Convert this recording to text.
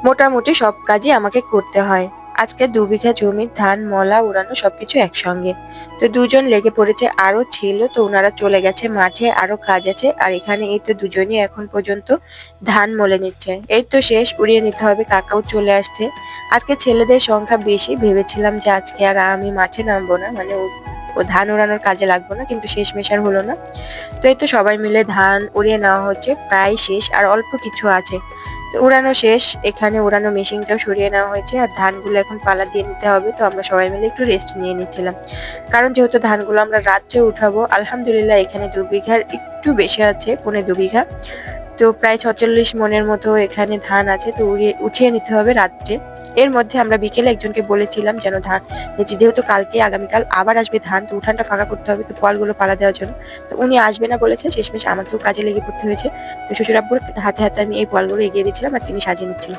মোটামুটি সব কাজই আমাকে করতে হয়। আজকে ২ বিঘা জমির ধান মলা উড়ানো সবকিছু একসঙ্গে। তো দুজন লেগে পড়েছে, আরো ছিল তো উনারা চলে গেছে মাঠে, আরো কাজ আছে। আর এখানে এই তো দুজনই এখন পর্যন্ত ধান মলে নিচ্ছে। এই তো শেষ, উড়িয়ে নিতে হবে, কাকাও চলে আসছে। আজকে ছেলেদের সংখ্যা বেশি, ভেবেছিলাম যে আজকে আর আমি মাঠে নামবো না, মানে ও ধান উড়ানোর কাজে লাগবো না, কিন্তু শেষমেশ আর হলো না। তো এই তো সবাই মিলে ধান উড়িয়ে নেওয়া হচ্ছে, প্রায় শেষ আর অল্প কিছু আছে। তো উড়ানো শেষ, এখানে উড়ানো মেশিনটাও সরিয়ে নেওয়া হয়েছে আর ধানগুলো এখন পালা দিয়ে নিতে হবে। তো আমরা সবাই মিলে একটু রেস্ট নিয়ে নিচ্ছিলাম, কারণ যেহেতু ধানগুলো আমরা রাত্রে উঠাবো। আলহামদুলিল্লাহ এখানে ২ বিঘার একটু বেশি আছে, পৌনে ২ বিঘা। তো প্রায় ৪৬ মনের মতো এখানে ধান আছে, তো উঠিয়ে নিতে হবে রাত্রে। এর মধ্যে আমরা বিকেলে একজনকে বলেছিলাম যেন ধান, যেহেতু কালকে আগামীকাল আবার আসবে ধান, তো উঠানটা ফাঁকা করতে হবে, তো পোয়ালগুলো পালা দেওয়ার জন্য। তো উনি আসবে না বলেছে, শেষমেশ আমাকেও কাজে লেগে পড়তে হয়েছে। তো শ্বশুর আব্বুর হাতে হাতে আমি এই পোয়ালগুলো এগিয়ে দিচ্ছিলাম আর তিনি সাজিয়ে নিচ্ছিল।